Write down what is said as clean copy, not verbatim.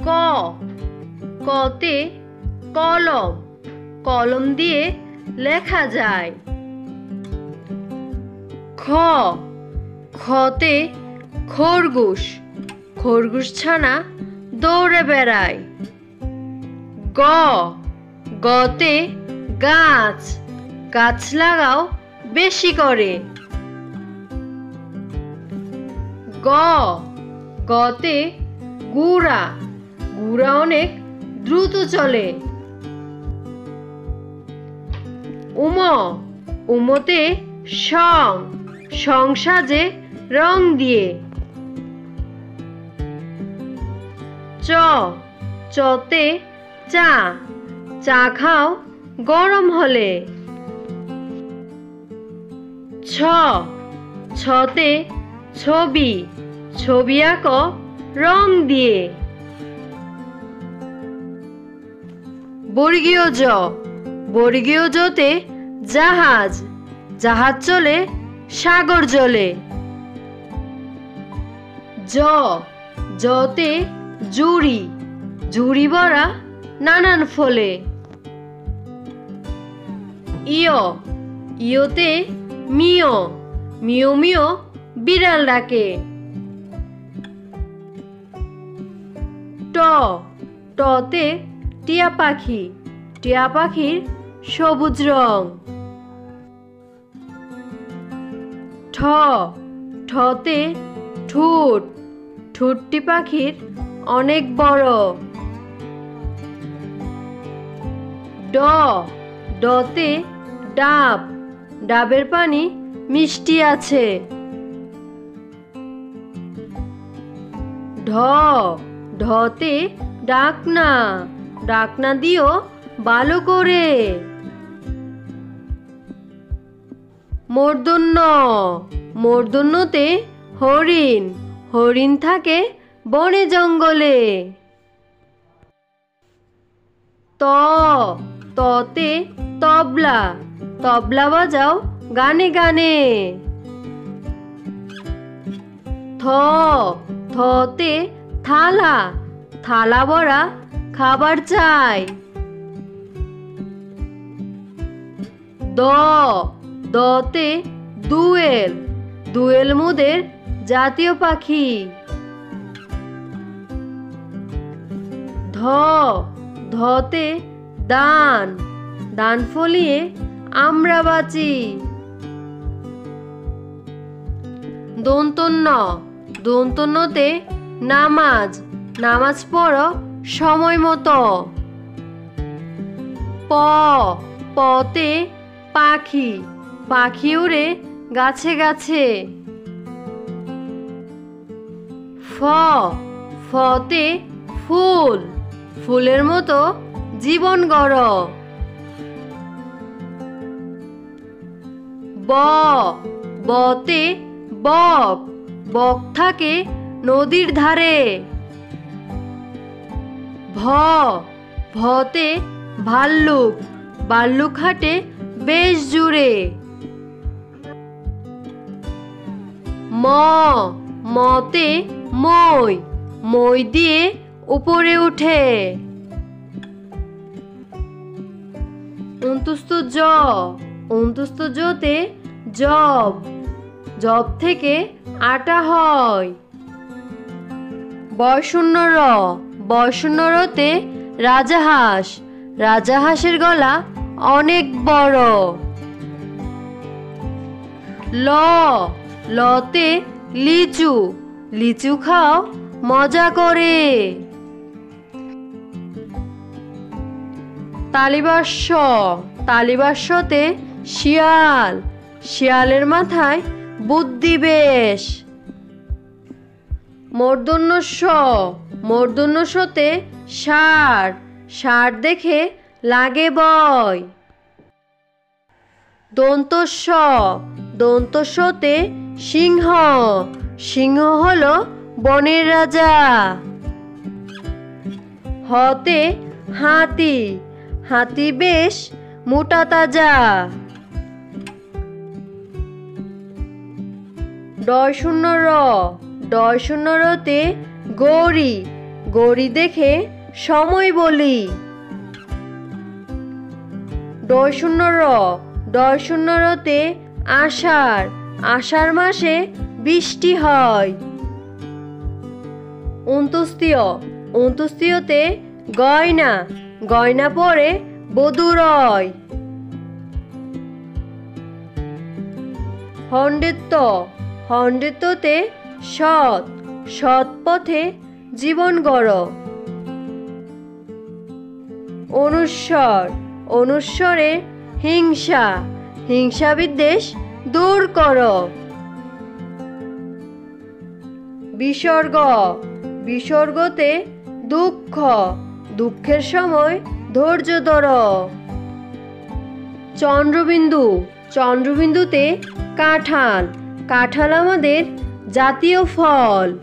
ক, কতে কলম, কলম দিয়ে লেখা যায়। খ, খতে খরগোশ, খরগোশ ছানা দৌড়ে বেড়ায়। গ, গতে গাছ, গাছ লাগাও বেশি করে। গ, গতে গুড়া, গুড়া অনেক দ্রুত চলে। উম, উমতে সং, সং সাজে রং দিয়ে। চ, চতে চা, চা খাও গরম হলে। ছ, ছতে ছবি, ছবি আঁকো রং দিয়ে। বর্গীয় জ, বর্গীয় জতে জাহাজ, জাহাজ চলে সাগর জলে। জ, জতে জুড়ি, ঝুড়ি ভরা নানান ফলে। ইয়, ইয়তে মিয়, মিয় মিয় বিড়াল ডাকে। ট, টতে টিয়া পাখি, টিয়া পাখির সবুজ রং। ঠ, ঠতে ঠোঁট, ঠোঁটটি পাখির অনেক বড়। ড, ডতে ডাব, ডাবের পানি মিষ্টি আছে। ঢ, ঢতে ডাকনা, ডাকনা দিও ভালো করে। মূর্ধন্য, মূর্ধন্যতে হরিণ, হরিণ থাকে বনে জঙ্গলে। ত, ততে তবলা, তবলা বাজাও গানে গানে। থ, থতে থালা, থালা ভরা খাবার চাই। দ, দতে দুয়েল, দুয়েল মোদের জাতীয় পাখি। ধ, ধতে দান, দান ফলিয়ে আমরা বাঁচি। দন্তন্য, দন্তন্যতে নামাজ, নামাজ পড়ো সময় মতো। প, পতে পাখি, পাখি উড়ে গাছে গাছে। ফ, ফতে ফুল, ফুলের মতো জীবন গড়। ব, বতে বক, বক থাকে নদীর ধারে। ভ, ভতে ভাল্লুক, ভাল্লুক হাঁটে বেশ জুড়ে। ম, মতে মই, মই দিয়ে উপরে উঠে। অন্তুস্থ জ, অন্তুস্থ জতে জব, জব থেকে আটা হয়। বয়শূন্য র, বয়শূন্য রতে রাজাহাঁস, রাজাহাঁসের গলা অনেক বড়। ল, লতে লিচু, লিচু খাও মজা করে। তালিবাস্য, তালিবাস্যতে শিয়াল, শিয়ালের মাথায় বুদ্ধি বেশ। মূর্ধন্য ষ, মূর্ধন্য ষতে ষাঁড়, ষাঁড় দেখে লাগে ভয়। দন্ত স, দন্ত সতে সিংহ, সিংহ হলো বনের রাজা। হতে হাতি, হাতি বেশ মোটা তাজা। ডয় শূন্য র, ডয় শূন্য রতে গৌরী, ঘড়ি দেখে সময় বলি। ডয় শূন্য র, ডয় শূন্য রতে আষাঢ়, আষাঢ় মাসে বৃষ্টি হয়। অন্ত্যেষ্টিয়, অন্ত্যেষ্টিয়তে গয়না, গয়না পরে বধূ রয়। হন্ডেত্ব, হন্ডেত্বতে সৎ, সৎ পথে জীবন গড়। অনুস্বর, অনুস্বরে হিংসা, হিংসা বিদ্বেষ দূর কর। বিসর্গ, বিসর্গতে দুঃখ, দুঃখের সময় ধৈর্য ধর। চন্দ্রবিন্দু, চন্দ্রবিন্দুতে কাঁঠাল, কাঁঠাল আমাদের জাতীয় ফল।